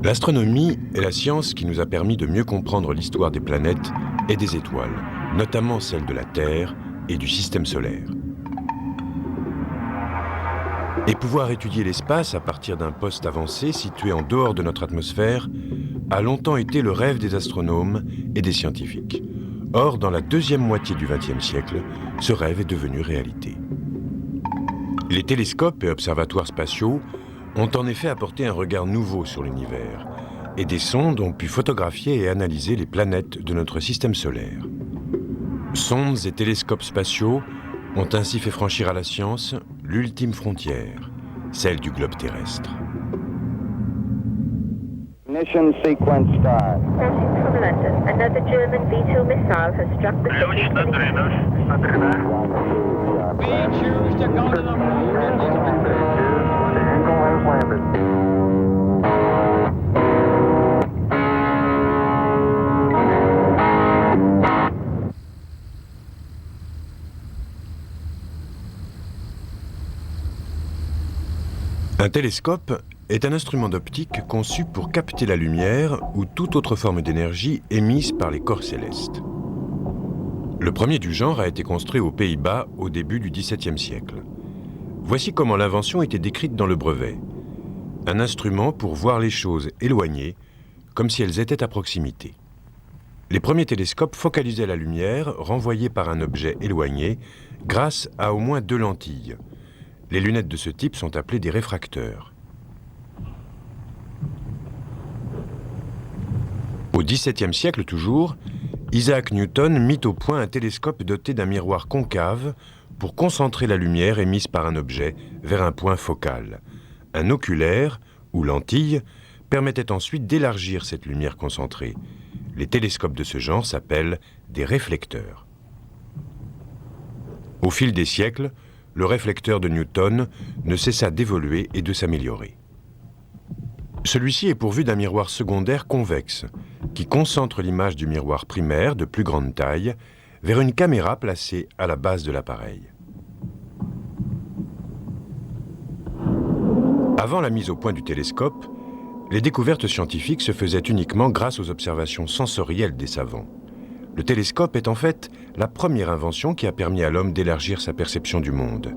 L'astronomie est la science qui nous a permis de mieux comprendre l'histoire des planètes et des étoiles, notamment celle de la Terre et du système solaire. Et pouvoir étudier l'espace à partir d'un poste avancé situé en dehors de notre atmosphère a longtemps été le rêve des astronomes et des scientifiques. Or, dans la deuxième moitié du XXe siècle, ce rêve est devenu réalité. Les télescopes et observatoires spatiaux ont en effet apporté un regard nouveau sur l'univers, et des sondes ont pu photographier et analyser les planètes de notre système solaire. Sondes et télescopes spatiaux ont ainsi fait franchir à la science l'ultime frontière, celle du globe terrestre. Ignition sequence start. Reporting from London, another German V2 missile has struck the city. We choose to go to the moon. Un télescope est un instrument d'optique conçu pour capter la lumière ou toute autre forme d'énergie émise par les corps célestes. Le premier du genre a été construit aux Pays-Bas au début du XVIIe siècle. Voici comment l'invention était décrite dans le brevet. Un instrument pour voir les choses éloignées, comme si elles étaient à proximité. Les premiers télescopes focalisaient la lumière renvoyée par un objet éloigné grâce à au moins 2 lentilles. Les lunettes de ce type sont appelées des réfracteurs. Au XVIIe siècle toujours, Isaac Newton mit au point un télescope doté d'un miroir concave pour concentrer la lumière émise par un objet vers un point focal. Un oculaire, ou lentille, permettait ensuite d'élargir cette lumière concentrée. Les télescopes de ce genre s'appellent des réflecteurs. Au fil des siècles, le réflecteur de Newton ne cessa d'évoluer et de s'améliorer. Celui-ci est pourvu d'un miroir secondaire convexe, qui concentre l'image du miroir primaire de plus grande taille vers une caméra placée à la base de l'appareil. Avant la mise au point du télescope, les découvertes scientifiques se faisaient uniquement grâce aux observations sensorielles des savants. Le télescope est en fait la première invention qui a permis à l'homme d'élargir sa perception du monde.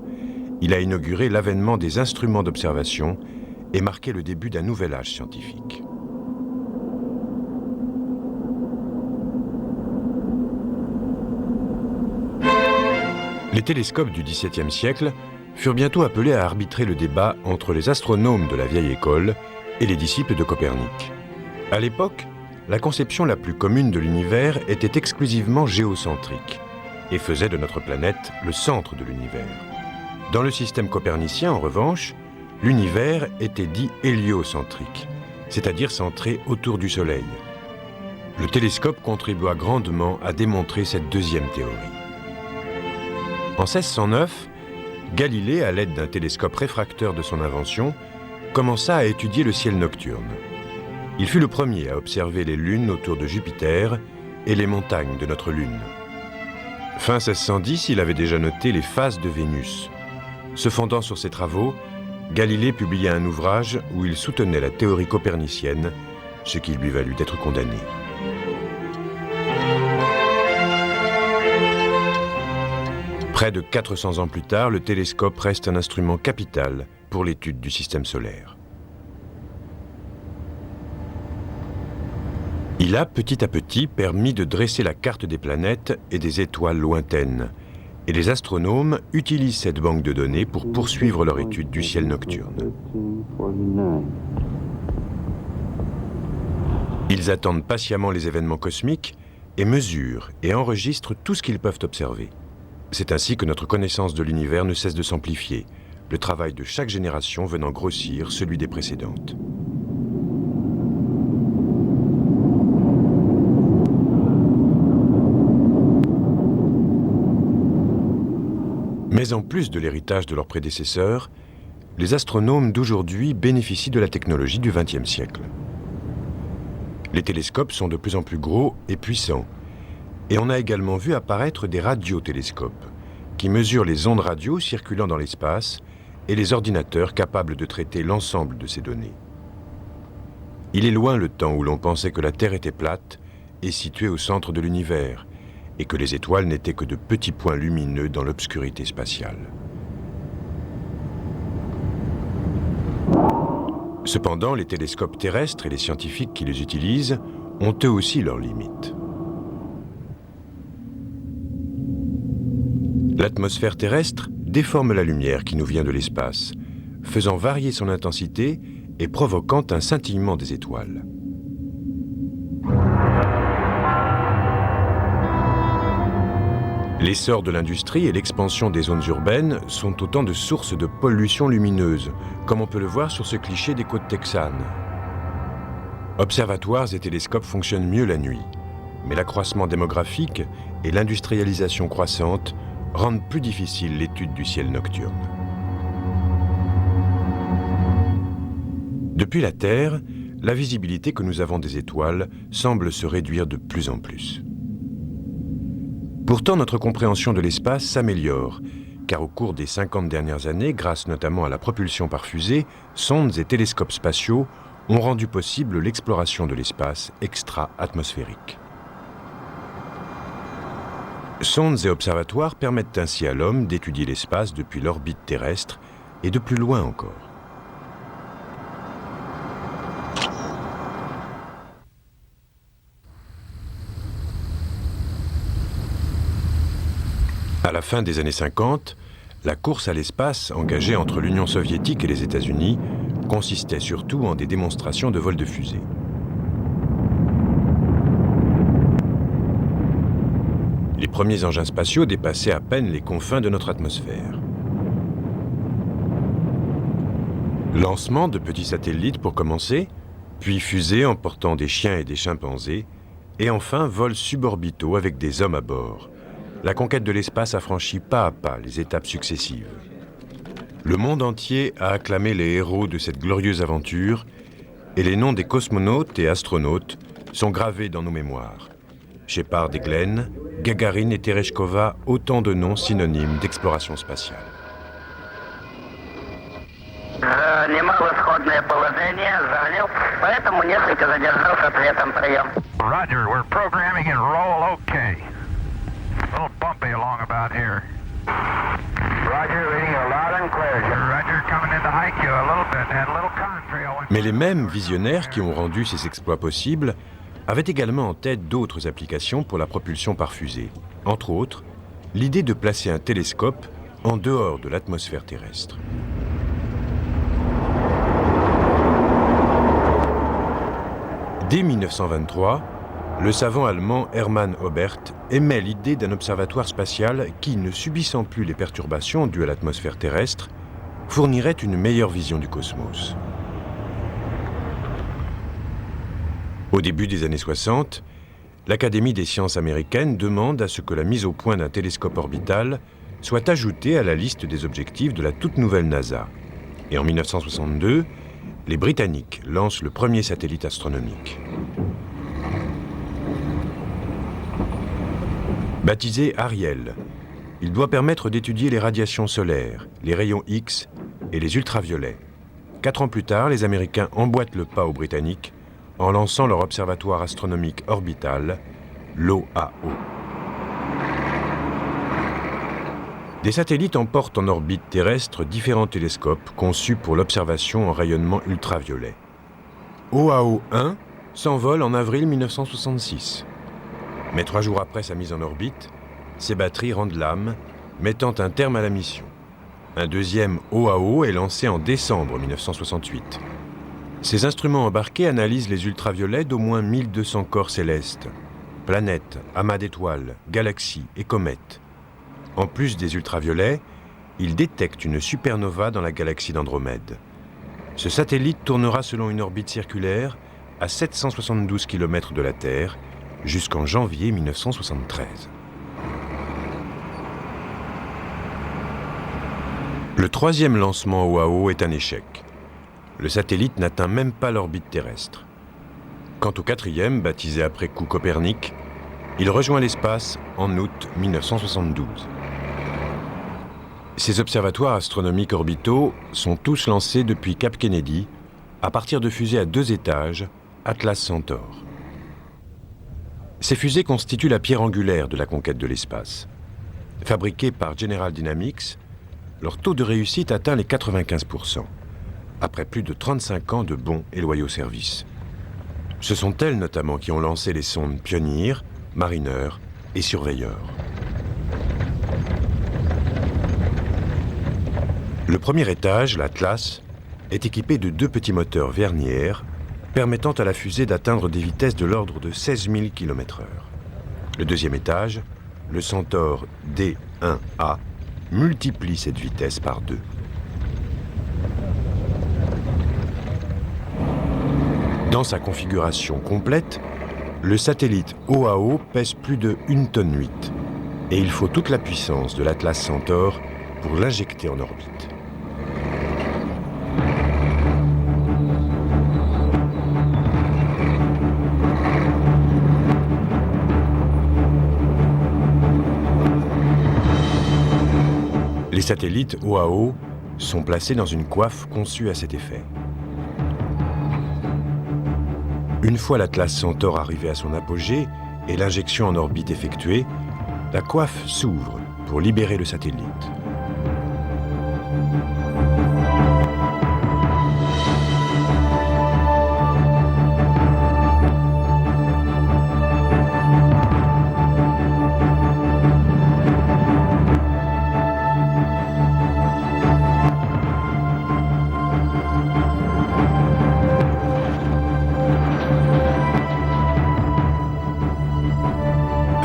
Il a inauguré l'avènement des instruments d'observation et marqué le début d'un nouvel âge scientifique. Les télescopes du XVIIe siècle furent bientôt appelés à arbitrer le débat entre les astronomes de la vieille école et les disciples de Copernic. À l'époque, la conception la plus commune de l'univers était exclusivement géocentrique et faisait de notre planète le centre de l'univers. Dans le système copernicien, en revanche, l'univers était dit héliocentrique, c'est-à-dire centré autour du Soleil. Le télescope contribua grandement à démontrer cette deuxième théorie. En 1609, Galilée, à l'aide d'un télescope réfracteur de son invention, commença à étudier le ciel nocturne. Il fut le premier à observer les lunes autour de Jupiter et les montagnes de notre Lune. Fin 1610, il avait déjà noté les phases de Vénus. Se fondant sur ses travaux, Galilée publia un ouvrage où il soutenait la théorie copernicienne, ce qui lui valut d'être condamné. Près de 400 ans plus tard, le télescope reste un instrument capital pour l'étude du système solaire. Il a petit à petit permis de dresser la carte des planètes et des étoiles lointaines, et les astronomes utilisent cette banque de données pour poursuivre leur étude du ciel nocturne. Ils attendent patiemment les événements cosmiques et mesurent et enregistrent tout ce qu'ils peuvent observer. C'est ainsi que notre connaissance de l'univers ne cesse de s'amplifier, le travail de chaque génération venant grossir celui des précédentes. Mais en plus de l'héritage de leurs prédécesseurs, les astronomes d'aujourd'hui bénéficient de la technologie du XXe siècle. Les télescopes sont de plus en plus gros et puissants. Et on a également vu apparaître des radiotélescopes, qui mesurent les ondes radio circulant dans l'espace et les ordinateurs capables de traiter l'ensemble de ces données. Il est loin le temps où l'on pensait que la Terre était plate et située au centre de l'univers, et que les étoiles n'étaient que de petits points lumineux dans l'obscurité spatiale. Cependant, les télescopes terrestres et les scientifiques qui les utilisent ont eux aussi leurs limites. L'atmosphère terrestre déforme la lumière qui nous vient de l'espace, faisant varier son intensité et provoquant un scintillement des étoiles. L'essor de l'industrie et l'expansion des zones urbaines sont autant de sources de pollution lumineuse, comme on peut le voir sur ce cliché des côtes texanes. Observatoires et télescopes fonctionnent mieux la nuit, mais l'accroissement démographique et l'industrialisation croissante rendent plus difficile l'étude du ciel nocturne. Depuis la Terre, la visibilité que nous avons des étoiles semble se réduire de plus en plus. Pourtant, notre compréhension de l'espace s'améliore, car au cours des 50 dernières années, grâce notamment à la propulsion par fusée, sondes et télescopes spatiaux ont rendu possible l'exploration de l'espace extra-atmosphérique. Sondes et observatoires permettent ainsi à l'homme d'étudier l'espace depuis l'orbite terrestre et de plus loin encore. À la fin des années 50, la course à l'espace engagée entre l'Union soviétique et les États-Unis consistait surtout en des démonstrations de vol de fusées. Les premiers engins spatiaux dépassaient à peine les confins de notre atmosphère. Lancement de petits satellites pour commencer, puis fusées emportant des chiens et des chimpanzés, et enfin vols suborbitaux avec des hommes à bord. La conquête de l'espace a franchi pas à pas les étapes successives. Le monde entier a acclamé les héros de cette glorieuse aventure, et les noms des cosmonautes et astronautes sont gravés dans nos mémoires. Shepard et Glenn, Gagarine et Tereshkova, autant de noms synonymes d'exploration spatiale. Roger, we're programming and roll okay. A little bumpy along about here. Roger, reading you loud and clear. Roger, coming into IQ a little bit. Had a little contrail. Mais les mêmes visionnaires qui ont rendu ces exploits possibles avaient également en tête d'autres applications pour la propulsion par fusée. Entre autres, l'idée de placer un télescope en dehors de l'atmosphère terrestre. Dès 1923, le savant allemand Hermann Oberth émet l'idée d'un observatoire spatial qui, ne subissant plus les perturbations dues à l'atmosphère terrestre, fournirait une meilleure vision du cosmos. Au début des années 60, l'Académie des sciences américaines demande à ce que la mise au point d'un télescope orbital soit ajoutée à la liste des objectifs de la toute nouvelle NASA. Et en 1962, les Britanniques lancent le premier satellite astronomique. Baptisé Ariel, il doit permettre d'étudier les radiations solaires, les rayons X et les ultraviolets. 4 ans plus tard, les Américains emboîtent le pas aux Britanniques en lançant leur observatoire astronomique orbital, l'OAO. Des satellites emportent en orbite terrestre différents télescopes conçus pour l'observation en rayonnement ultraviolet. OAO 1 s'envole en avril 1966. Mais 3 jours après sa mise en orbite, ses batteries rendent l'âme, mettant un terme à la mission. Un deuxième OAO est lancé en décembre 1968. Ces instruments embarqués analysent les ultraviolets d'au moins 1200 corps célestes, planètes, amas d'étoiles, galaxies et comètes. En plus des ultraviolets, ils détectent une supernova dans la galaxie d'Andromède. Ce satellite tournera selon une orbite circulaire à 772 km de la Terre jusqu'en janvier 1973. Le troisième lancement OAO est un échec. Le satellite n'atteint même pas l'orbite terrestre. Quant au quatrième, baptisé après coup Copernic, il rejoint l'espace en août 1972. Ces observatoires astronomiques orbitaux sont tous lancés depuis Cap Kennedy à partir de fusées à 2 étages, Atlas Centaur. Ces fusées constituent la pierre angulaire de la conquête de l'espace. Fabriquées par General Dynamics, leur taux de réussite atteint les 95%, après plus de 35 ans de bons et loyaux services. Ce sont elles notamment qui ont lancé les sondes Pioneer, Mariner et Surveyor. Le premier étage, l'Atlas, est équipé de 2 petits moteurs vernières permettant à la fusée d'atteindre des vitesses de l'ordre de 16 000 km/h. Le deuxième étage, le Centaur D1A, multiplie cette vitesse par 2. Dans sa configuration complète, le satellite OAO pèse plus de 1,8 tonne et il faut toute la puissance de l'Atlas Centaur pour l'injecter en orbite. Les satellites OAO sont placés dans une coiffe conçue à cet effet. Une fois l'Atlas Centaur arrivé à son apogée et l'injection en orbite effectuée, la coiffe s'ouvre pour libérer le satellite.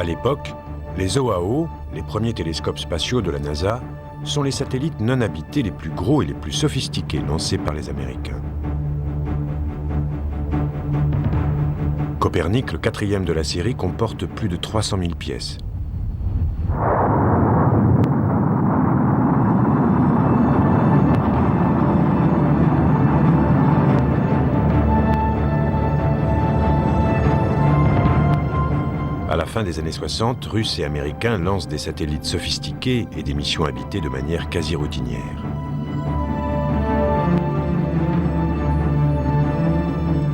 À l'époque, les OAO, les premiers télescopes spatiaux de la NASA, sont les satellites non habités les plus gros et les plus sophistiqués lancés par les Américains. Copernic, le 4e de la série, comporte plus de 300 000 pièces. À la fin des années 60, Russes et Américains lancent des satellites sophistiqués et des missions habitées de manière quasi routinière.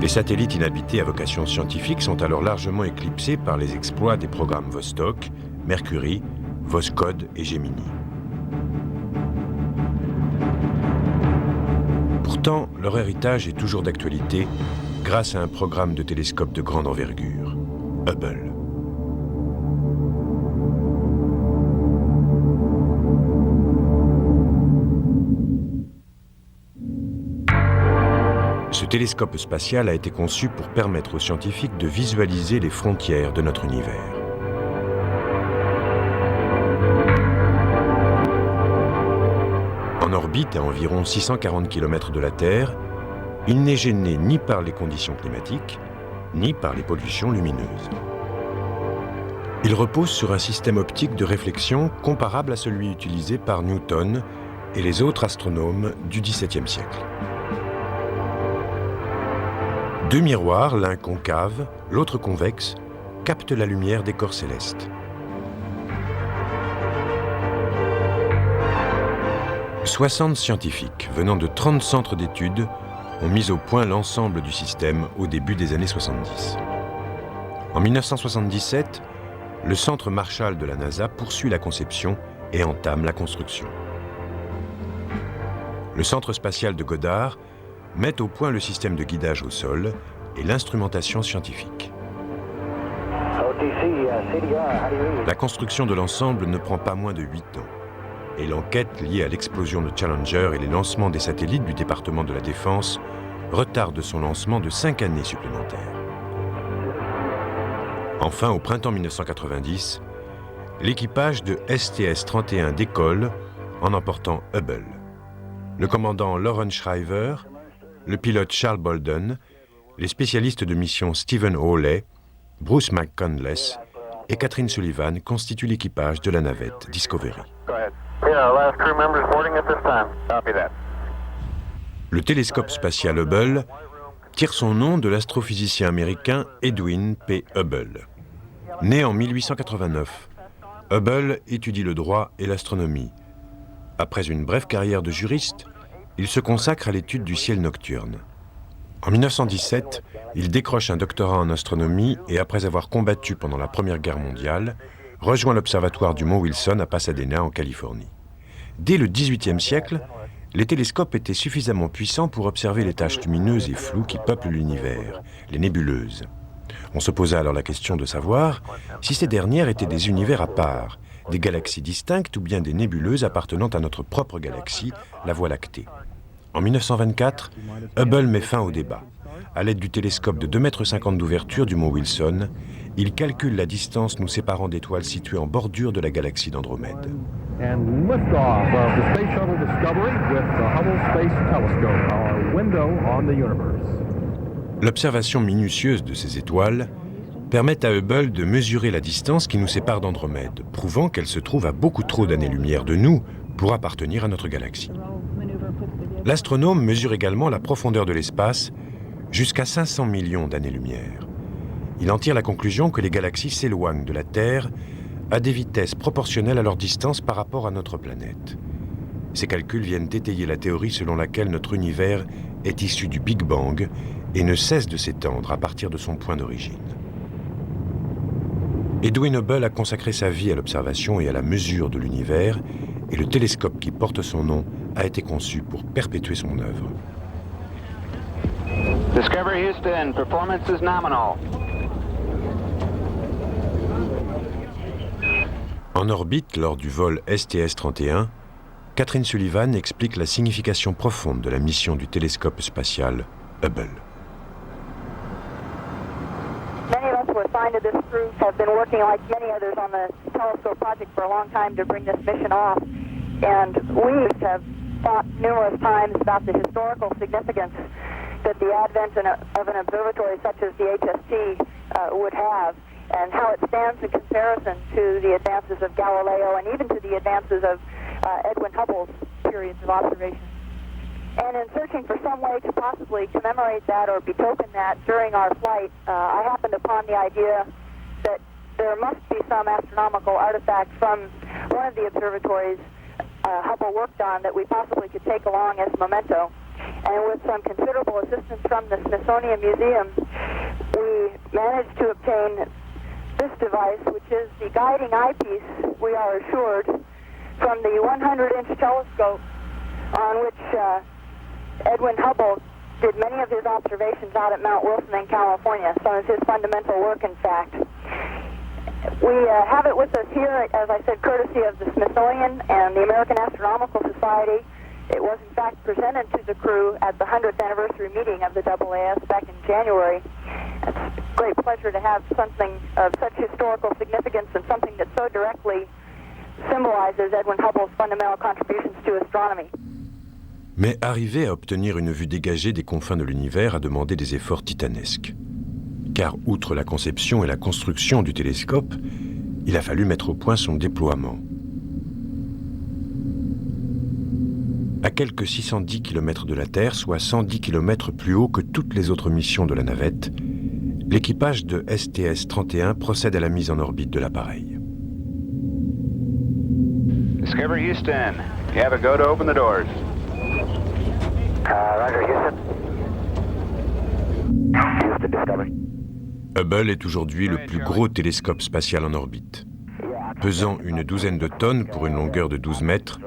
Les satellites inhabités à vocation scientifique sont alors largement éclipsés par les exploits des programmes Vostok, Mercury, Voskhod et Gemini. Pourtant, leur héritage est toujours d'actualité grâce à un programme de télescope de grande envergure, Hubble. Ce télescope spatial a été conçu pour permettre aux scientifiques de visualiser les frontières de notre univers. En orbite à environ 640 km de la Terre, il n'est gêné ni par les conditions climatiques, ni par les pollutions lumineuses. Il repose sur un système optique de réflexion comparable à celui utilisé par Newton et les autres astronomes du XVIIe siècle. 2 miroirs, l'un concave, l'autre convexe, captent la lumière des corps célestes. « 60 scientifiques venant de 30 centres d'études ont mis au point l'ensemble du système au début des années 70. En 1977, le centre Marshall de la NASA poursuit la conception et entame la construction. Le centre spatial de Goddard met au point le système de guidage au sol et l'instrumentation scientifique. La construction de l'ensemble ne prend pas moins de 8 ans, et l'enquête liée à l'explosion de Challenger et les lancements des satellites du département de la Défense retarde son lancement de 5 années supplémentaires. Enfin, au printemps 1990, l'équipage de STS-31 décolle en emportant Hubble. Le commandant Lawrence Shriver, le pilote Charles Bolden, les spécialistes de mission Stephen Hawley, Bruce McCandless et Catherine Sullivan constituent l'équipage de la navette Discovery. Le télescope spatial Hubble tire son nom de l'astrophysicien américain Edwin P. Hubble. Né en 1889, Hubble étudie le droit et l'astronomie. Après une brève carrière de juriste, il se consacre à l'étude du ciel nocturne. En 1917, il décroche un doctorat en astronomie et après avoir combattu pendant la Première Guerre mondiale, rejoint l'observatoire du mont Wilson à Pasadena en Californie. Dès le XVIIIe siècle, les télescopes étaient suffisamment puissants pour observer les taches lumineuses et floues qui peuplent l'univers, les nébuleuses. On se posa alors la question de savoir si ces dernières étaient des univers à part, des galaxies distinctes ou bien des nébuleuses appartenant à notre propre galaxie, la Voie lactée. En 1924, Hubble met fin au débat. À l'aide du télescope de 2,50 m d'ouverture du mont Wilson, il calcule la distance nous séparant d'étoiles situées en bordure de la galaxie d'Andromède. And liftoff of the Space Shuttle Discovery with the Hubble Space Telescope, our window on the universe. L'observation minutieuse de ces étoiles permet à Hubble de mesurer la distance qui nous sépare d'Andromède, prouvant qu'elle se trouve à beaucoup trop d'années-lumière de nous pour appartenir à notre galaxie. L'astronome mesure également la profondeur de l'espace jusqu'à 500 millions d'années-lumière. Il en tire la conclusion que les galaxies s'éloignent de la Terre à des vitesses proportionnelles à leur distance par rapport à notre planète. Ces calculs viennent étayer la théorie selon laquelle notre univers est issu du Big Bang et ne cesse de s'étendre à partir de son point d'origine. Edwin Hubble a consacré sa vie à l'observation et à la mesure de l'univers, et le télescope qui porte son nom a été conçu pour perpétuer son œuvre. Discovery Houston, performance is nominal. En orbite, lors du vol STS-31, Catherine Sullivan explique la signification profonde de la mission du télescope spatial Hubble. Many of us who are assigned to this group have been working like many others on the telescope project for a long time to bring this mission off. And we have thought numerous times about the historical significance that the advent of an observatory such as the HST would have, and how it stands in comparison to the advances of Galileo and even to the advances of Edwin Hubble's periods of observation. And in searching for some way to possibly commemorate that or betoken that during our flight, I happened upon the idea that there must be some astronomical artifact from one of the observatories Hubble worked on that we possibly could take along as a memento. And with some considerable assistance from the Smithsonian Museum, we managed to obtain this device, which is the guiding eyepiece, we are assured, from the 100-inch telescope on which Edwin Hubble did many of his observations out at Mount Wilson in California. Some of his fundamental work, in fact. We have it with us here, as I said, courtesy of the Smithsonian and the American Astronomical Society. It was, in fact, presented to the crew at the 100th anniversary meeting of the AAS back in January. It's a great pleasure to have something of such historical significance and something that so directly symbolizes Edwin Hubble's fundamental contributions to astronomy. Mais arriver à obtenir une vue dégagée des confins de l'univers a demandé des efforts titanesques. Car outre la conception et la construction du télescope, il a fallu mettre au point son déploiement. À quelques 610 km de la Terre, soit 110 km plus haut que toutes les autres missions de la navette, l'équipage de STS-31 procède à la mise en orbite de l'appareil. Discovery Houston, you have a go to open the doors. Roger, Houston. Houston, Discovery. Hubble est aujourd'hui le plus gros télescope spatial en orbite. Pesant une douzaine de tonnes pour une longueur de 12 mètres,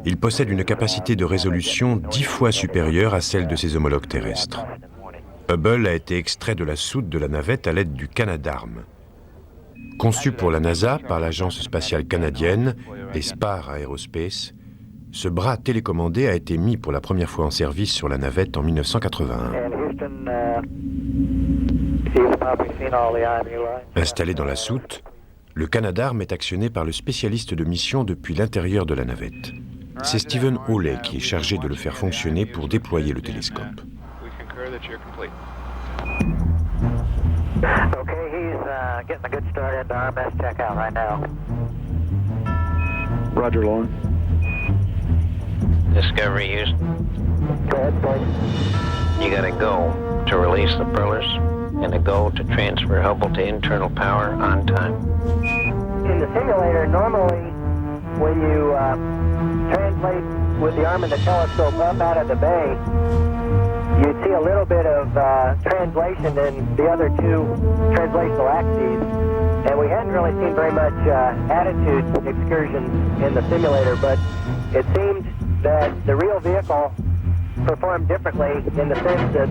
il possède une capacité de résolution 10 fois supérieure à celle de ses homologues terrestres. Hubble a été extrait de la soute de la navette à l'aide du Canadarm. Conçu pour la NASA par l'agence spatiale canadienne et Spar Aerospace, ce bras télécommandé a été mis pour la première fois en service sur la navette en 1981. Installé dans la soute, le Canadarm est actionné par le spécialiste de mission depuis l'intérieur de la navette. C'est Stephen Hawley qui est chargé de le faire fonctionner pour déployer le télescope. Okay, he's getting a good start into RMS checkout right now. Roger, Lauren. Discovery Houston. Go ahead, please. You gotta go to release the propellers and a go to transfer Hubble to internal power on time. In the simulator, normally when you translate with the arm of the telescope up out of the bay, you'd see a little bit of translation in the other two translational axes. And we hadn't really seen very much attitude excursions in the simulator, but it seemed that the real vehicle performed differently in the sense that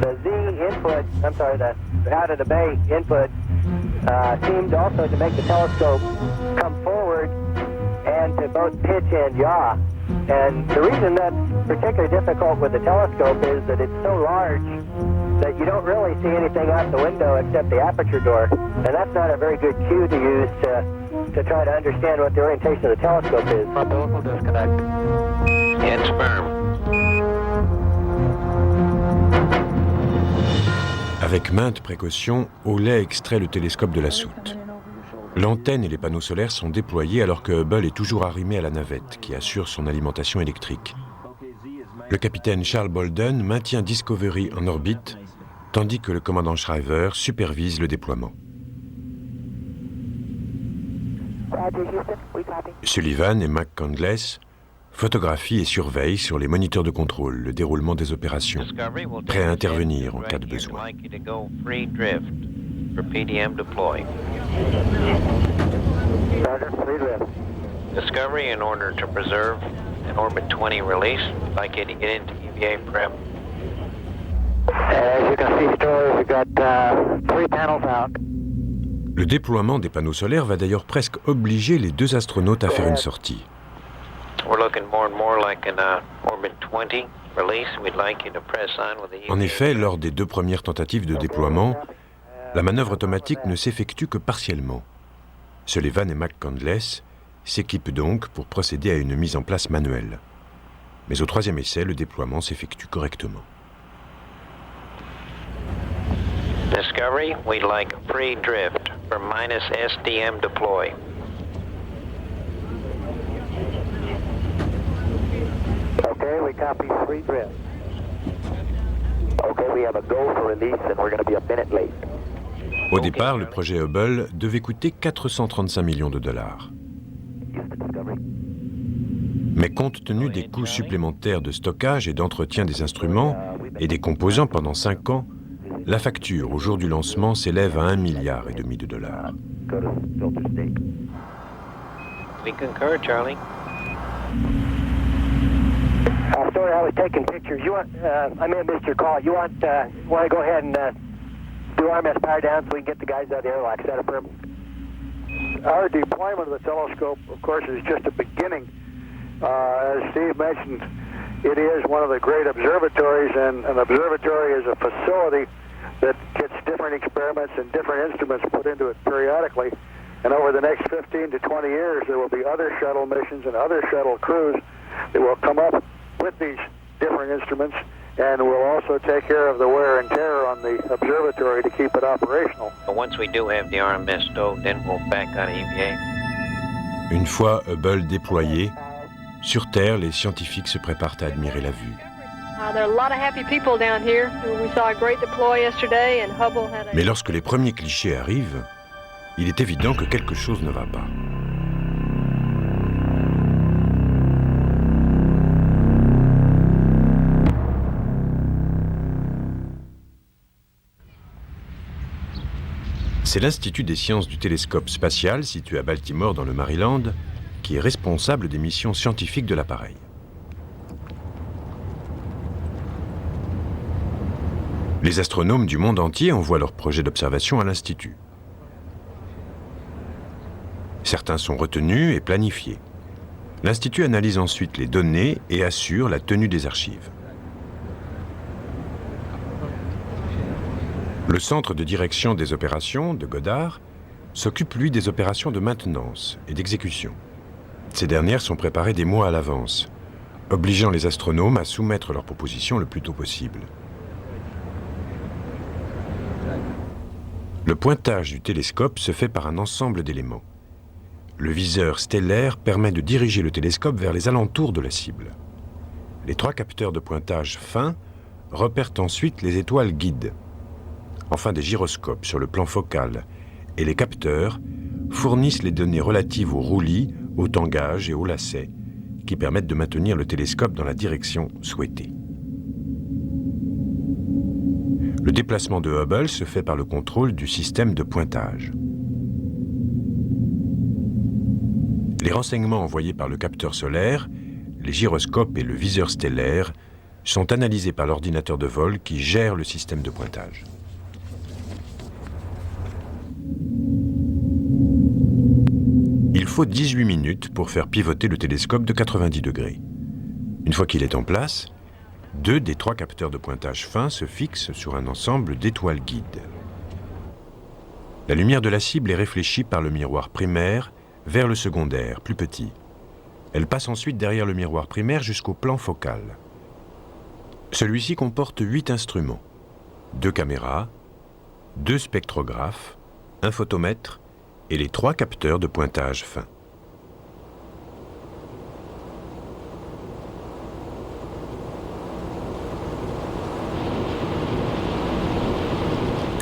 the Z input, the out of the bay input, seemed also to make the telescope come forward and to both pitch and yaw. And the reason that's particularly difficult with the telescope is that it's so large that you don't really see anything out the window except the aperture door. And that's not a very good cue to use to try to understand what the orientation of the telescope is. Umbilical disconnect. It's firm. Avec maintes précautions, Hawley extrait le télescope de la soute. L'antenne et les panneaux solaires sont déployés alors que Hubble est toujours arrimé à la navette qui assure son alimentation électrique. Le capitaine Charles Bolden maintient Discovery en orbite, tandis que le commandant Shriver supervise le déploiement. Sullivan et McCandless photographient et surveillent sur les moniteurs de contrôle le déroulement des opérations, prêts à intervenir en cas de besoin. Discovery, in order to preserve an orbit 20 release, we'd like you to get into EVA prep. As you can see, Story, we've got 3 panels out. Le déploiement des panneaux solaires va d'ailleurs presque obliger les deux astronautes à faire une sortie. En effet, lors des 2 premières tentatives de déploiement, la manœuvre automatique ne s'effectue que partiellement. Sullivan et McCandless s'équipent donc pour procéder à une mise en place manuelle. Mais au 3e essai, le déploiement s'effectue correctement. Discovery, we'd like free drift for -SDM deploy. Okay, we copy free drift. Okay, we have a go for release and we're going to be a minute late. Au départ, le projet Hubble devait coûter 435 millions de dollars. Mais compte tenu des coûts supplémentaires de stockage et d'entretien des instruments et des composants pendant 5 ans, la facture au jour du lancement s'élève à 1,5 milliard de dollars. We concur, Charlie. Sorry, I was taking pictures. You want? I may have missed your call. You want to go ahead and do RMS power down so we can get the guys out of the airlock? Is that affirmed? Our deployment of the telescope, of course, is just a beginning. As Steve mentioned, it is one of the great observatories, and an observatory is a facility that gets different experiments and different instruments put into it periodically. And over the next 15 to 20 years, there will be other shuttle missions and other shuttle crews that will come up with these different instruments, and will also take care of the wear and tear on the observatory to keep it operational. But once we do have the RMS stowed, then we'll back out of EVA. Une fois Hubble déployé, sur Terre, les scientifiques se préparent à admirer la vue. Mais lorsque les premiers clichés arrivent, il est évident que quelque chose ne va pas. C'est l'Institut des sciences du télescope spatial, situé à Baltimore dans le Maryland, qui est responsable des missions scientifiques de l'appareil. Les astronomes du monde entier envoient leurs projets d'observation à l'Institut. Certains sont retenus et planifiés. L'Institut analyse ensuite les données et assure la tenue des archives. Le centre de direction des opérations de Goddard s'occupe, lui, des opérations de maintenance et d'exécution. Ces dernières sont préparées des mois à l'avance, obligeant les astronomes à soumettre leurs propositions le plus tôt possible. Le pointage du télescope se fait par un ensemble d'éléments. Le viseur stellaire permet de diriger le télescope vers les alentours de la cible. Les 3 capteurs de pointage fins repèrent ensuite les étoiles guides. Enfin, des gyroscopes sur le plan focal et les capteurs fournissent les données relatives aux roulis, au tangage et aux lacets qui permettent de maintenir le télescope dans la direction souhaitée. Le déplacement de Hubble se fait par le contrôle du système de pointage. Les renseignements envoyés par le capteur solaire, les gyroscopes et le viseur stellaire sont analysés par l'ordinateur de vol qui gère le système de pointage. Il faut 18 minutes pour faire pivoter le télescope de 90 degrés. Une fois qu'il est en place, 2 des 3 capteurs de pointage fin se fixent sur un ensemble d'étoiles guides. La lumière de la cible est réfléchie par le miroir primaire vers le secondaire, plus petit. Elle passe ensuite derrière le miroir primaire jusqu'au plan focal. Celui-ci comporte 8 instruments, 2 caméras, 2 spectrographes, un photomètre et les 3 capteurs de pointage fin.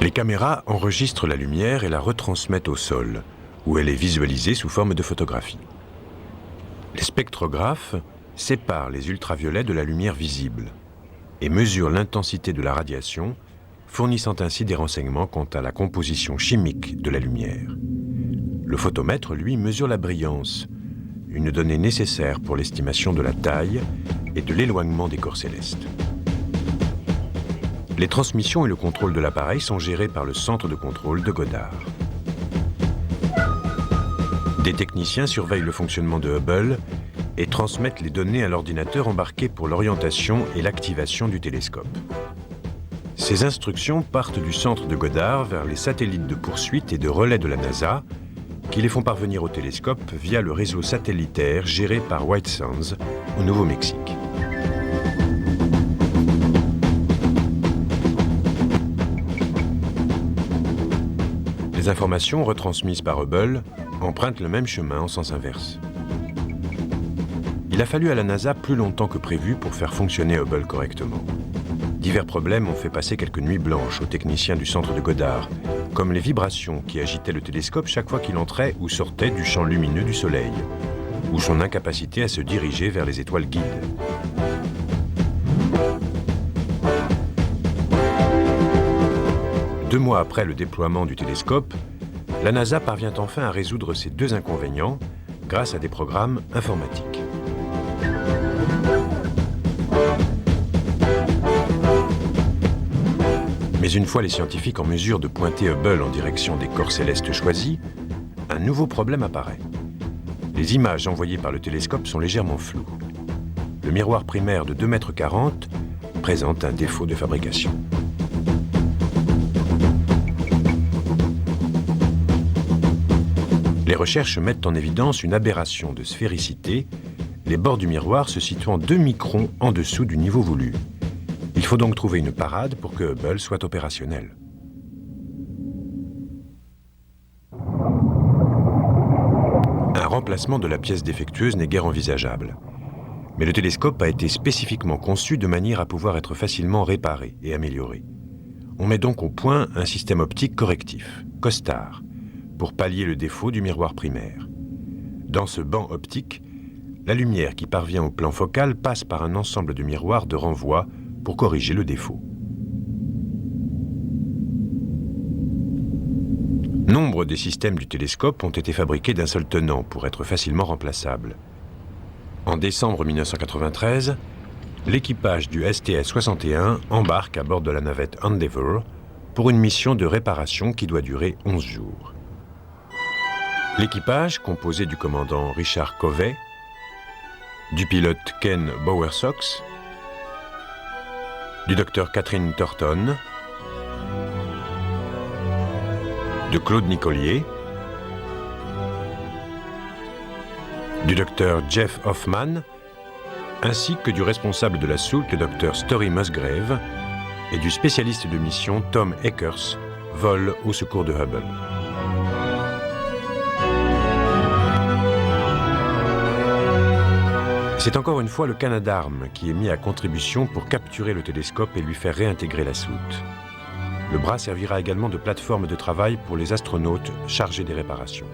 Les caméras enregistrent la lumière et la retransmettent au sol, où elle est visualisée sous forme de photographie. Les spectrographes séparent les ultraviolets de la lumière visible et mesurent l'intensité de la radiation, fournissant ainsi des renseignements quant à la composition chimique de la lumière. Le photomètre, lui, mesure la brillance, une donnée nécessaire pour l'estimation de la taille et de l'éloignement des corps célestes. Les transmissions et le contrôle de l'appareil sont gérés par le centre de contrôle de Goddard. Des techniciens surveillent le fonctionnement de Hubble et transmettent les données à l'ordinateur embarqué pour l'orientation et l'activation du télescope. Ces instructions partent du centre de Goddard vers les satellites de poursuite et de relais de la NASA, qui les font parvenir au télescope via le réseau satellitaire géré par White Sands au Nouveau-Mexique. Les informations retransmises par Hubble empruntent le même chemin en sens inverse. Il a fallu à la NASA plus longtemps que prévu pour faire fonctionner Hubble correctement. Divers problèmes ont fait passer quelques nuits blanches aux techniciens du centre de Goddard, comme les vibrations qui agitaient le télescope chaque fois qu'il entrait ou sortait du champ lumineux du Soleil, ou son incapacité à se diriger vers les étoiles guides. Deux mois après le déploiement du télescope, la NASA parvient enfin à résoudre ces 2 inconvénients grâce à des programmes informatiques. Mais une fois les scientifiques en mesure de pointer Hubble en direction des corps célestes choisis, un nouveau problème apparaît. Les images envoyées par le télescope sont légèrement floues. Le miroir primaire de 2,40 m présente un défaut de fabrication. Les recherches mettent en évidence une aberration de sphéricité, les bords du miroir se situant 2 microns en dessous du niveau voulu. Il faut donc trouver une parade pour que Hubble soit opérationnel. Un remplacement de la pièce défectueuse n'est guère envisageable. Mais le télescope a été spécifiquement conçu de manière à pouvoir être facilement réparé et amélioré. On met donc au point un système optique correctif, COSTAR, pour pallier le défaut du miroir primaire. Dans ce banc optique, la lumière qui parvient au plan focal passe par un ensemble de miroirs de renvoi pour corriger le défaut. Nombre des systèmes du télescope ont été fabriqués d'un seul tenant pour être facilement remplaçables. En décembre 1993, l'équipage du STS-61 embarque à bord de la navette Endeavour pour une mission de réparation qui doit durer 11 jours. L'équipage, composé du commandant Richard Covey, du pilote Ken Bowersox, du docteur Catherine Turton, de Claude Nicolier, du docteur Jeff Hoffman, ainsi que du responsable de la soute, le docteur Story Musgrave, et du spécialiste de mission Tom Eckers, vol au secours de Hubble. C'est encore une fois le Canadarm qui est mis à contribution pour capturer le télescope et lui faire réintégrer la soute. Le bras servira également de plateforme de travail pour les astronautes chargés des réparations.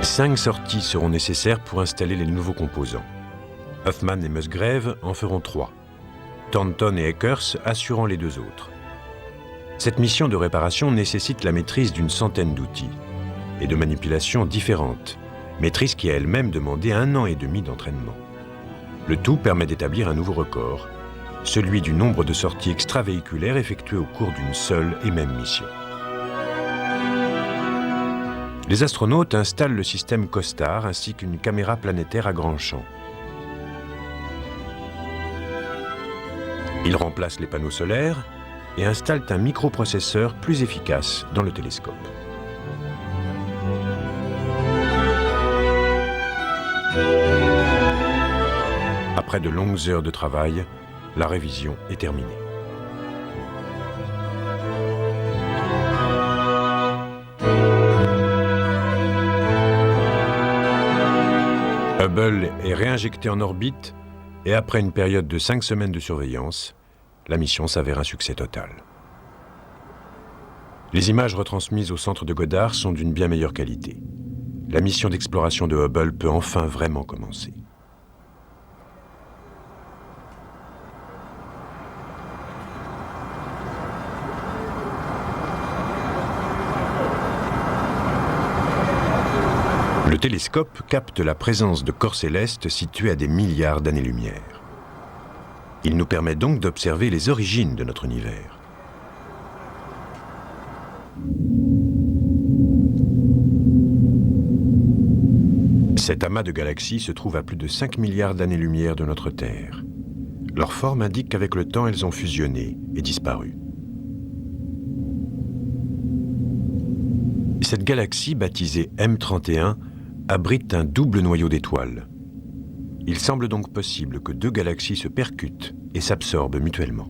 Cinq sorties seront nécessaires pour installer les nouveaux composants. Huffman et Musgrave en feront 3, Thornton et Eckers assurant les 2 autres. Cette mission de réparation nécessite la maîtrise d'une centaine d'outils et de manipulations différentes, maîtrise qui a elle-même demandé 1 an et demi d'entraînement. Le tout permet d'établir un nouveau record, celui du nombre de sorties extravéhiculaires effectuées au cours d'une seule et même mission. Les astronautes installent le système COSTAR ainsi qu'une caméra planétaire à grand champ. Ils remplacent les panneaux solaires et installent un microprocesseur plus efficace dans le télescope. Après de longues heures de travail, la révision est terminée. Hubble est réinjecté en orbite et après une période de 5 semaines de surveillance, la mission s'avère un succès total. Les images retransmises au centre de Goddard sont d'une bien meilleure qualité. La mission d'exploration de Hubble peut enfin vraiment commencer. Le télescope capte la présence de corps célestes situés à des milliards d'années-lumière. Il nous permet donc d'observer les origines de notre univers. Cet amas de galaxies se trouve à plus de 5 milliards d'années-lumière de notre Terre. Leur forme indique qu'avec le temps, elles ont fusionné et disparu. Cette galaxie, baptisée M31, abrite un double noyau d'étoiles. Il semble donc possible que 2 galaxies se percutent et s'absorbent mutuellement.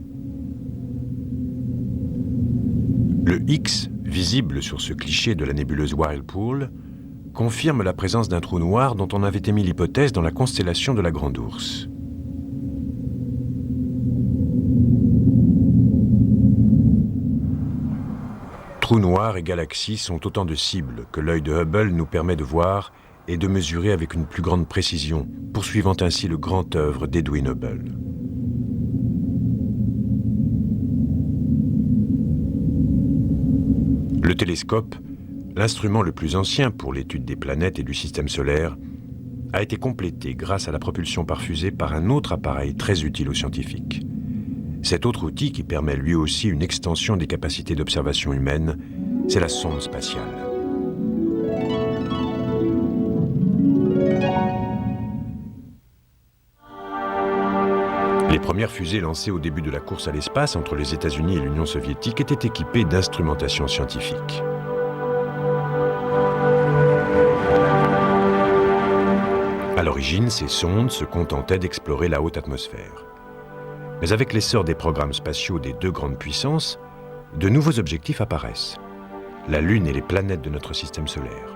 Le X, visible sur ce cliché de la nébuleuse Whirlpool, confirme la présence d'un trou noir dont on avait émis l'hypothèse dans la constellation de la Grande Ourse. Trous noirs et galaxies sont autant de cibles que l'œil de Hubble nous permet de voir et de mesurer avec une plus grande précision, poursuivant ainsi le grand œuvre d'Edwin Hubble. Le télescope, l'instrument le plus ancien pour l'étude des planètes et du système solaire, a été complété grâce à la propulsion par fusée par un autre appareil très utile aux scientifiques. Cet autre outil, qui permet lui aussi une extension des capacités d'observation humaine, c'est la sonde spatiale. Les premières fusées lancées au début de la course à l'espace entre les États-Unis et l'Union soviétique étaient équipées d'instrumentation scientifique. À l'origine, ces sondes se contentaient d'explorer la haute atmosphère. Mais avec l'essor des programmes spatiaux des 2 grandes puissances, de nouveaux objectifs apparaissent. La Lune et les planètes de notre système solaire.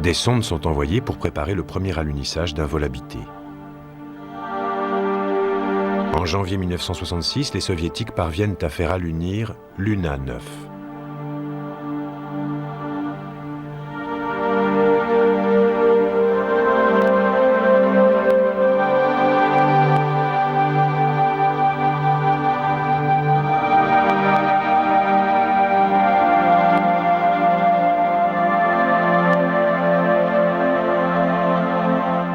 Des sondes sont envoyées pour préparer le premier alunissage d'un vol habité. En janvier 1966, les Soviétiques parviennent à faire alunir Luna 9.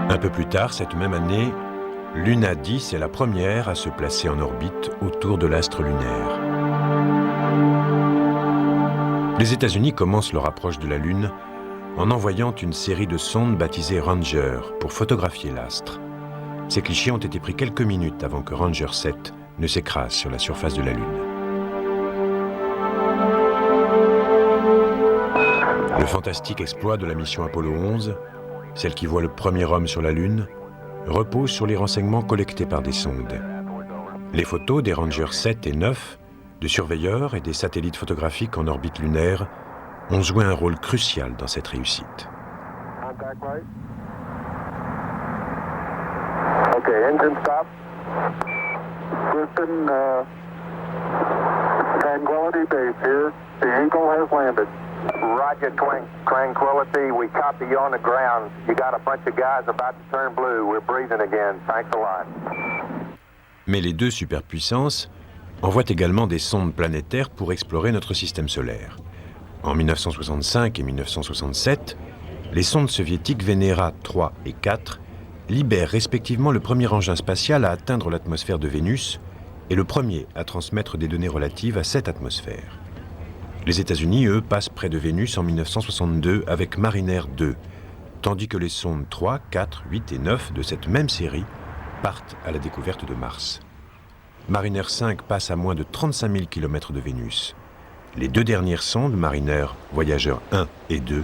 Un peu plus tard, cette même année, Luna 10 est la première à se placer en orbite autour de l'astre lunaire. Les États-Unis commencent leur approche de la Lune en envoyant une série de sondes baptisées Ranger pour photographier l'astre. Ces clichés ont été pris quelques minutes avant que Ranger 7 ne s'écrase sur la surface de la Lune. Le fantastique exploit de la mission Apollo 11, celle qui voit le premier homme sur la Lune, repose sur les renseignements collectés par des sondes. Les photos des Ranger 7 et 9, de surveilleurs et des satellites photographiques en orbite lunaire, ont joué un rôle crucial dans cette réussite. Contact light. Okay, engine stop. Houston, Tranquility Base here. The Eagle has landed. Roger, Tranquility. We copy you on the ground. You got a bunch of guys about to turn blue. We're breathing again. Thanks a lot. Mais les deux superpuissances envoient également des sondes planétaires pour explorer notre système solaire. En 1965 et 1967, les sondes soviétiques Venera 3 et 4 libèrent respectivement le premier engin spatial à atteindre l'atmosphère de Vénus et le premier à transmettre des données relatives à cette atmosphère. Les États-Unis, eux, passent près de Vénus en 1962 avec Mariner 2, tandis que les sondes 3, 4, 8 et 9 de cette même série partent à la découverte de Mars. Mariner 5 passe à moins de 35 000 km de Vénus. Les deux dernières sondes, Mariner, Voyager 1 et 2,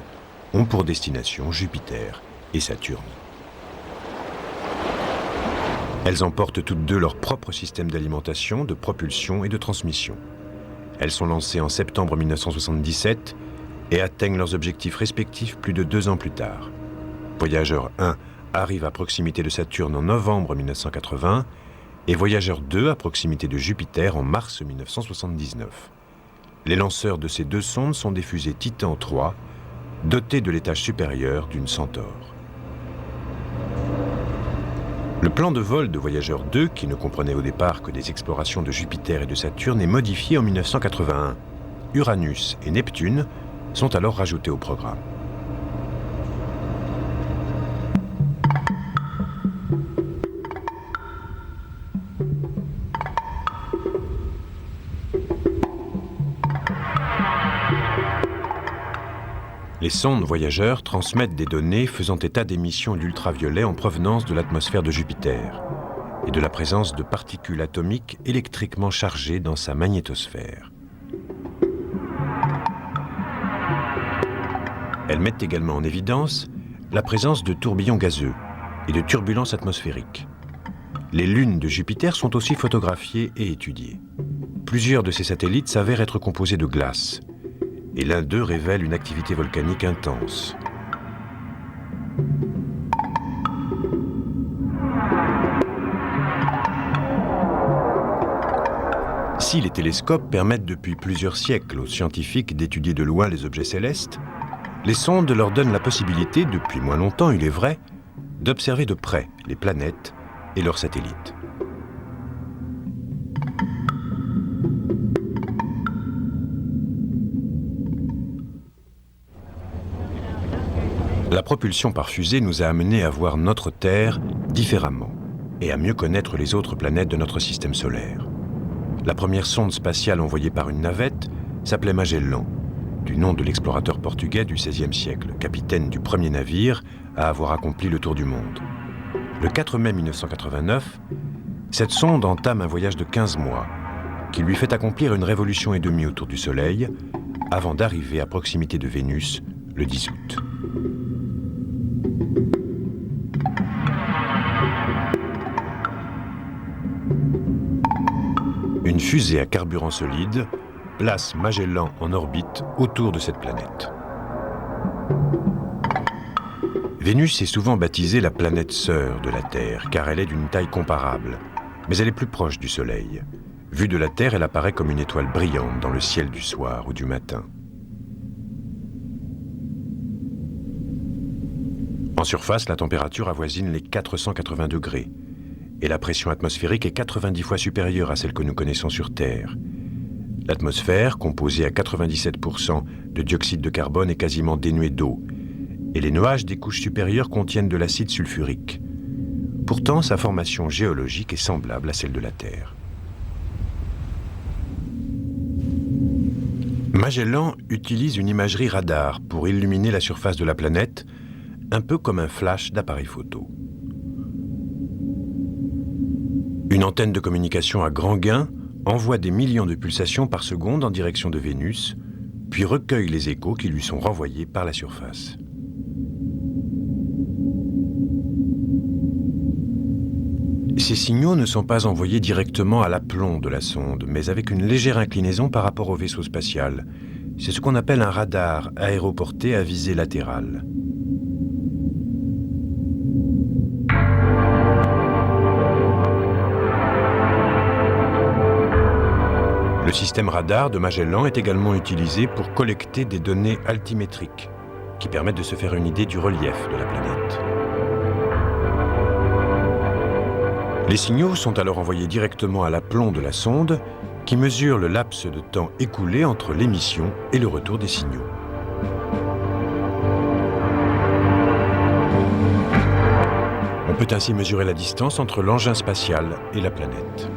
ont pour destination Jupiter et Saturne. Elles emportent toutes deux leur propre système d'alimentation, de propulsion et de transmission. Elles sont lancées en septembre 1977 et atteignent leurs objectifs respectifs plus de 2 ans plus tard. Voyager 1 arrive à proximité de Saturne en novembre 1980 et Voyager 2 à proximité de Jupiter en mars 1979. Les lanceurs de ces deux sondes sont des fusées Titan 3, dotées de l'étage supérieur d'une Centaure. Le plan de vol de Voyager 2, qui ne comprenait au départ que des explorations de Jupiter et de Saturne, est modifié en 1981. Uranus et Neptune sont alors rajoutés au programme. Les sondes voyageurs transmettent des données faisant état d'émissions d'ultraviolets en provenance de l'atmosphère de Jupiter et de la présence de particules atomiques électriquement chargées dans sa magnétosphère. Elles mettent également en évidence la présence de tourbillons gazeux et de turbulences atmosphériques. Les lunes de Jupiter sont aussi photographiées et étudiées. Plusieurs de ces satellites s'avèrent être composés de glace, et l'un d'eux révèle une activité volcanique intense. Si les télescopes permettent depuis plusieurs siècles aux scientifiques d'étudier de loin les objets célestes, les sondes leur donnent la possibilité, depuis moins longtemps il est vrai, d'observer de près les planètes et leurs satellites. La propulsion par fusée nous a amenés à voir notre Terre différemment et à mieux connaître les autres planètes de notre système solaire. La première sonde spatiale envoyée par une navette s'appelait Magellan, du nom de l'explorateur portugais du XVIe siècle, capitaine du premier navire à avoir accompli le tour du monde. Le 4 mai 1989, cette sonde entame un voyage de 15 mois qui lui fait accomplir une révolution et demie autour du Soleil avant d'arriver à proximité de Vénus le 10 août. Une fusée à carburant solide place Magellan en orbite autour de cette planète. Vénus est souvent baptisée la planète sœur de la Terre, car elle est d'une taille comparable, mais elle est plus proche du Soleil. Vue de la Terre, elle apparaît comme une étoile brillante dans le ciel du soir ou du matin. En surface, la température avoisine les 480 degrés et la pression atmosphérique est 90 fois supérieure à celle que nous connaissons sur Terre. L'atmosphère, composée à 97% de dioxyde de carbone, est quasiment dénuée d'eau et les nuages des couches supérieures contiennent de l'acide sulfurique. Pourtant, sa formation géologique est semblable à celle de la Terre. Magellan utilise une imagerie radar pour illuminer la surface de la planète, un peu comme un flash d'appareil photo. Une antenne de communication à grand gain envoie des millions de pulsations par seconde en direction de Vénus, puis recueille les échos qui lui sont renvoyés par la surface. Ces signaux ne sont pas envoyés directement à l'aplomb de la sonde, mais avec une légère inclinaison par rapport au vaisseau spatial, c'est ce qu'on appelle un radar aéroporté à visée latérale. Le système radar de Magellan est également utilisé pour collecter des données altimétriques qui permettent de se faire une idée du relief de la planète. Les signaux sont alors envoyés directement à l'aplomb de la sonde qui mesure le laps de temps écoulé entre l'émission et le retour des signaux. On peut ainsi mesurer la distance entre l'engin spatial et la planète.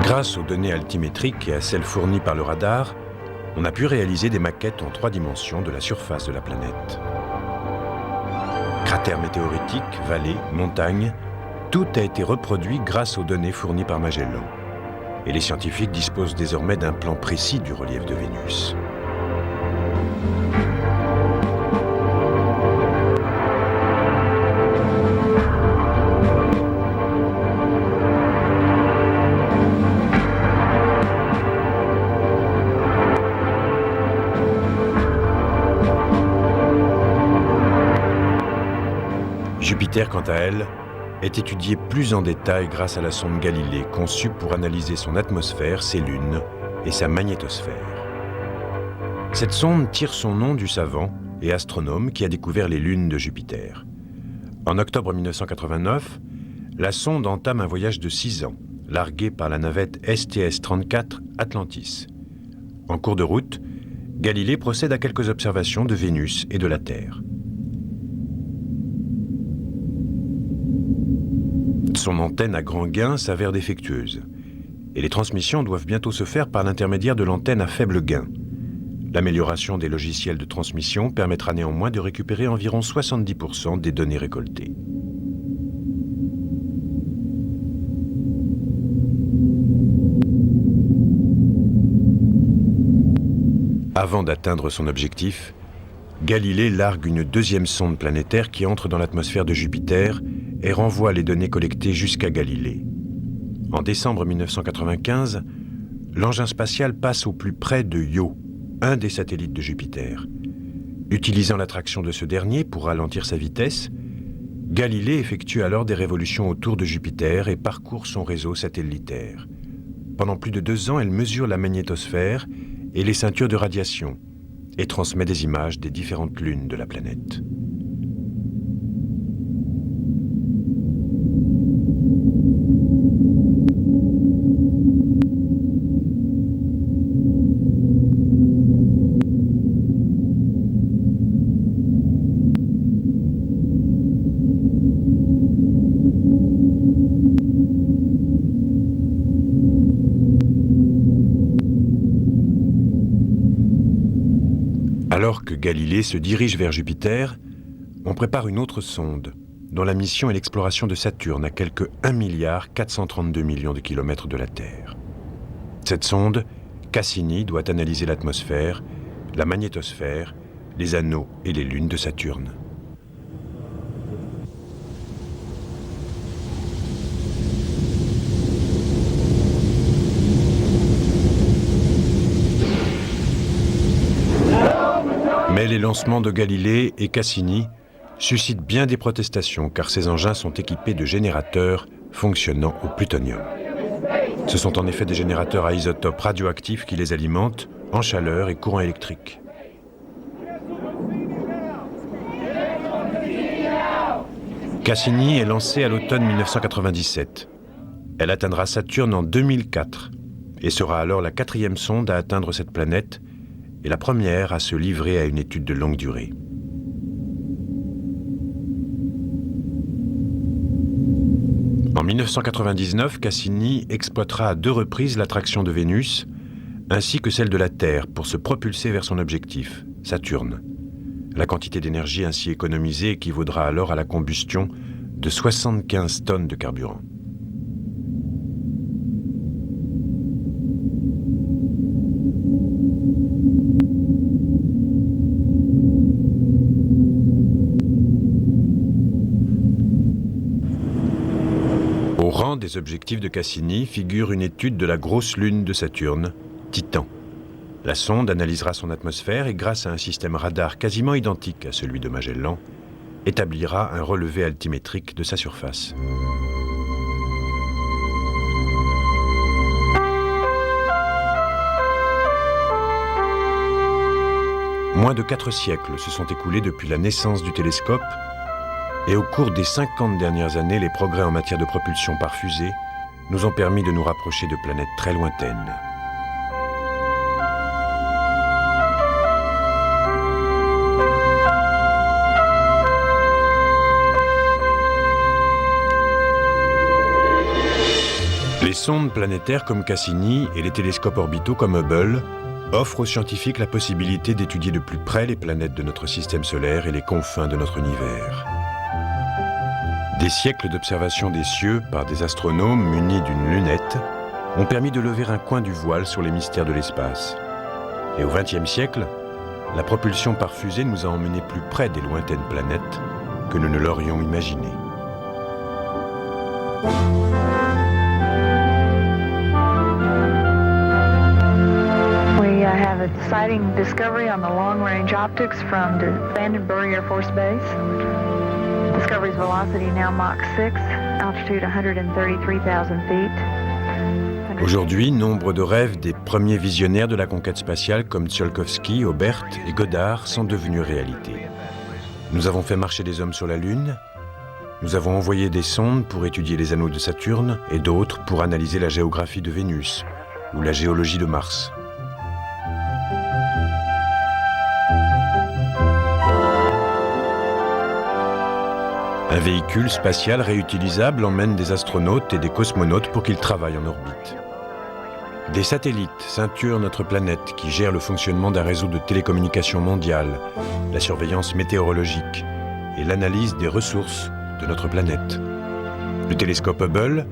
Grâce aux données altimétriques et à celles fournies par le radar, on a pu réaliser des maquettes en 3 dimensions de la surface de la planète. Cratères météoritiques, vallées, montagnes, tout a été reproduit grâce aux données fournies par Magellan. Et les scientifiques disposent désormais d'un plan précis du relief de Vénus. Jupiter, quant à elle, est étudiée plus en détail grâce à la sonde Galilée, conçue pour analyser son atmosphère, ses lunes et sa magnétosphère. Cette sonde tire son nom du savant et astronome qui a découvert les lunes de Jupiter. En octobre 1989, la sonde entame un voyage de 6 ans, largué par la navette STS-34 Atlantis. En cours de route, Galilée procède à quelques observations de Vénus et de la Terre. Son antenne à grand gain s'avère défectueuse et les transmissions doivent bientôt se faire par l'intermédiaire de l'antenne à faible gain. L'amélioration des logiciels de transmission permettra néanmoins de récupérer environ 70% des données récoltées. Avant d'atteindre son objectif, Galilée largue une 2e sonde planétaire qui entre dans l'atmosphère de Jupiter et renvoie les données collectées jusqu'à Galilée. En décembre 1995, l'engin spatial passe au plus près de Io, un des satellites de Jupiter. Utilisant l'attraction de ce dernier pour ralentir sa vitesse, Galilée effectue alors des révolutions autour de Jupiter et parcourt son réseau satellitaire. Pendant plus de 2 ans, elle mesure la magnétosphère et les ceintures de radiation et transmet des images des différentes lunes de la planète. Alors que Galilée se dirige vers Jupiter, on prépare une autre sonde, dont la mission est l'exploration de Saturne à quelques 1,432 milliard de kilomètres de la Terre. Cette sonde, Cassini, doit analyser l'atmosphère, la magnétosphère, les anneaux et les lunes de Saturne. Mais les lancements de Galilée et Cassini suscitent bien des protestations car ces engins sont équipés de générateurs fonctionnant au plutonium. Ce sont en effet des générateurs à isotopes radioactifs qui les alimentent en chaleur et courant électrique. Cassini est lancée à l'automne 1997. Elle atteindra Saturne en 2004 et sera alors la 4e sonde à atteindre cette planète et la première à se livrer à une étude de longue durée. En 1999, Cassini exploitera à 2 reprises l'attraction de Vénus, ainsi que celle de la Terre, pour se propulser vers son objectif, Saturne. La quantité d'énergie ainsi économisée équivaudra alors à la combustion de 75 tonnes de carburant. Au rang rang des objectifs de Cassini figure une étude de la grosse lune de Saturne, Titan. La sonde analysera son atmosphère et grâce à un système radar quasiment identique à celui de Magellan, établira un relevé altimétrique de sa surface. Moins de 4 siècles se sont écoulés depuis la naissance du télescope et au cours des 50 dernières années, les progrès en matière de propulsion par fusée nous ont permis de nous rapprocher de planètes très lointaines. Les sondes planétaires comme Cassini et les télescopes orbitaux comme Hubble offrent aux scientifiques la possibilité d'étudier de plus près les planètes de notre système solaire et les confins de notre univers. Des siècles d'observation des cieux par des astronomes munis d'une lunette ont permis de lever un coin du voile sur les mystères de l'espace. Et au XXe siècle, la propulsion par fusée nous a emmenés plus près des lointaines planètes que nous ne l'aurions imaginé. We have a exciting discovery on the long-range optics from the Vandenberg Air Force Base. Discovery's velocity now Mach 6, altitude 133,000 feet. Aujourd'hui, nombre de rêves des premiers visionnaires de la conquête spatiale comme Tsiolkovsky, Aubert et Goddard sont devenus réalité. Nous avons fait marcher des hommes sur la Lune, nous avons envoyé des sondes pour étudier les anneaux de Saturne et d'autres pour analyser la géographie de Vénus ou la géologie de Mars. Un véhicule spatial réutilisable emmène des astronautes et des cosmonautes pour qu'ils travaillent en orbite. Des satellites ceinturent notre planète qui gèrent le fonctionnement d'un réseau de télécommunications mondial, la surveillance météorologique et l'analyse des ressources de notre planète. Le télescope Hubble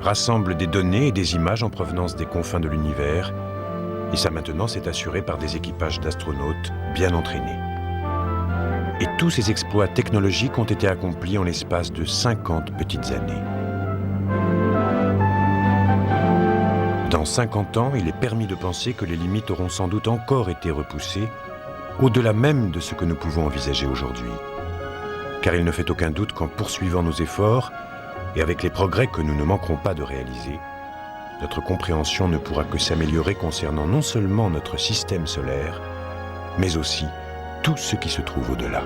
rassemble des données et des images en provenance des confins de l'univers et sa maintenance est assurée par des équipages d'astronautes bien entraînés. Et tous ces exploits technologiques ont été accomplis en l'espace de 50 petites années. Dans 50 ans, il est permis de penser que les limites auront sans doute encore été repoussées, au-delà même de ce que nous pouvons envisager aujourd'hui. Car il ne fait aucun doute qu'en poursuivant nos efforts, et avec les progrès que nous ne manquerons pas de réaliser, notre compréhension ne pourra que s'améliorer concernant non seulement notre système solaire, mais aussi tout ce qui se trouve au-delà.